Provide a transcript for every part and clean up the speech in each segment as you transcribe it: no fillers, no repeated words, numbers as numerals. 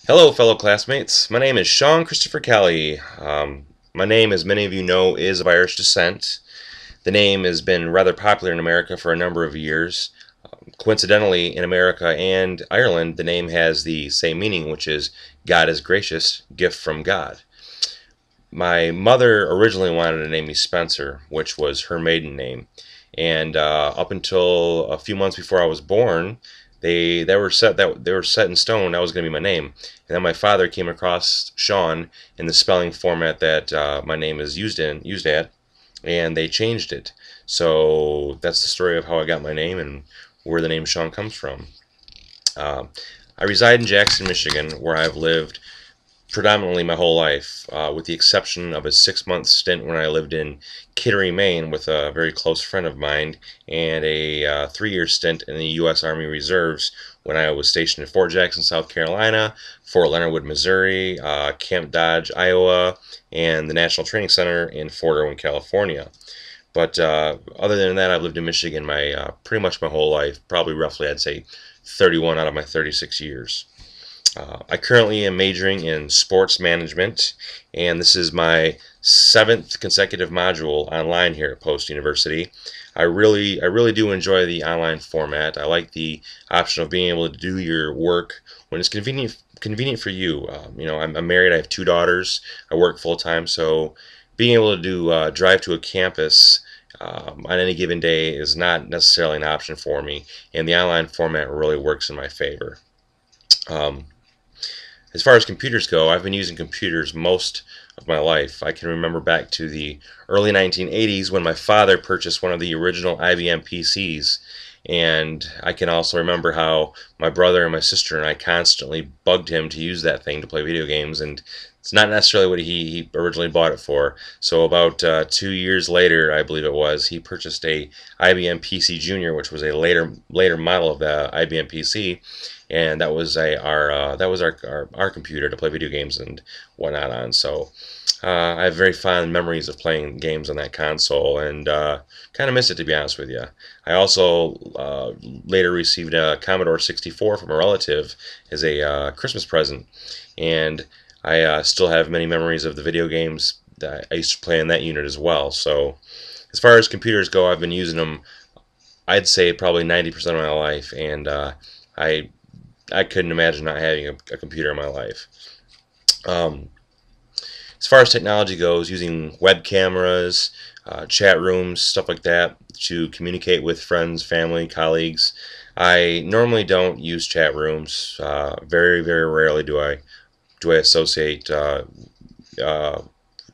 Hello, fellow classmates. My name is Sean Christopher Kelly. My name, as many of you know, is of Irish descent. The name has been rather popular in America for a number of years. Coincidentally, in America and Ireland, the name has the same meaning, which is God is gracious, gift from God. My mother originally wanted to name me Spencer, which was her maiden name, and up until a few months before I was born, they were set in stone. That was going to be my name. And then my father came across Sean in the spelling format that my name is used at, and they changed it. So that's the story of how I got my name and where the name Sean comes from. Uh, I reside in Jackson, Michigan, where I've lived predominantly my whole life, with the exception of a 6-month stint when I lived in Kittery, Maine, with a very close friend of mine, and a 3-year stint in the U.S. Army Reserves when I was stationed at Fort Jackson, South Carolina, Fort Leonard Wood, Missouri, Camp Dodge, Iowa, and the National Training Center in Fort Irwin, California. But other than that, I've lived in Michigan pretty much my whole life, probably roughly, I'd say, 31 out of my 36 years. I currently am majoring in sports management, and this is my 7th consecutive module online here at Post University. I really do enjoy the online format. I like the option of being able to do your work when it's convenient for you. I'm married. I have 2 daughters. I work full time, so being able to drive to a campus on any given day is not necessarily an option for me, and the online format really works in my favor. Um, as far as computers go, I've been using computers most of my life. I can remember back to the early 1980s when my father purchased one of the original IBM PCs, and I can also remember how my brother and my sister and I constantly bugged him to use that thing to play video games, and it's not necessarily what he originally bought it for. So about 2 years later, I believe it was, he purchased a IBM PC Junior, which was a later model of the IBM PC, and that was our computer to play video games and whatnot on. So I have very fond memories of playing games on that console, and kind of miss it, to be honest with you. I also later received a Commodore 64 from a relative as a Christmas present, and I still have many memories of the video games that I used to play in that unit as well. So as far as computers go, I've been using them, I'd say, probably 90% of my life, and I I couldn't imagine not having a computer in my life. Um, as far as technology goes, using web cameras, chat rooms, stuff like that to communicate with friends, family, colleagues. I normally don't use chat rooms. Very, very rarely do I associate uh,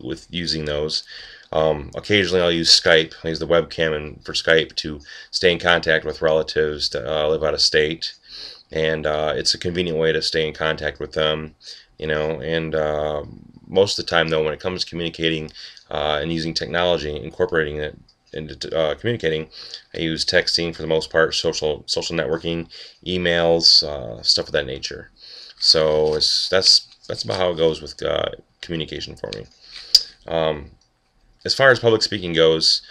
with using those. Occasionally, I'll use Skype. I use the webcam for Skype to stay in contact with relatives that live out of state, and it's a convenient way to stay in contact with them, and most of the time, though, when it comes to communicating and using technology, incorporating it into communicating, I use texting for the most part, social networking, emails, stuff of that nature. So that's about how it goes with communication for me. Um, as far as public speaking goes,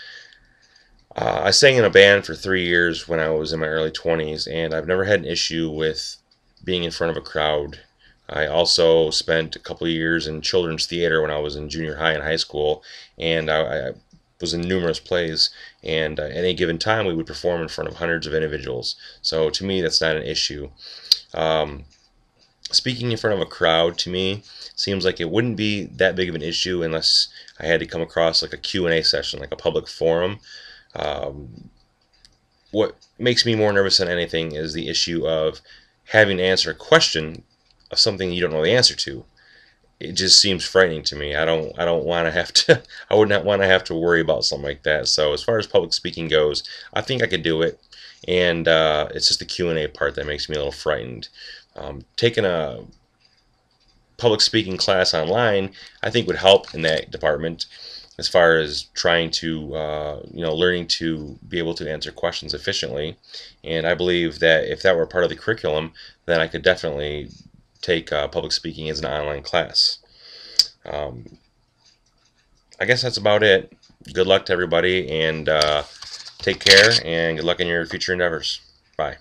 I sang in a band for 3 years when I was in my early 20s, and I've never had an issue with being in front of a crowd. I also spent a couple of years in children's theater when I was in junior high and high school, and I was in numerous plays, and at any given time we would perform in front of hundreds of individuals. So to me, that's not an issue. Um, Speaking in front of a crowd, to me, seems like it wouldn't be that big of an issue unless I had to come across like a Q&A session, like a public forum. Um, what makes me more nervous than anything is the issue of having to answer a question of something you don't know the answer to. It just seems frightening to me. I don't want to have to I would not want to have to worry about something like that. So as far as public speaking goes, I think I could do it, and it's just the Q&A part that makes me a little frightened. Taking a public speaking class online, I think, would help in that department as far as trying to, learning to be able to answer questions efficiently. And I believe that if that were part of the curriculum, then I could definitely take public speaking as an online class. Um, I guess that's about it. Good luck to everybody, and take care, and good luck in your future endeavors. Bye.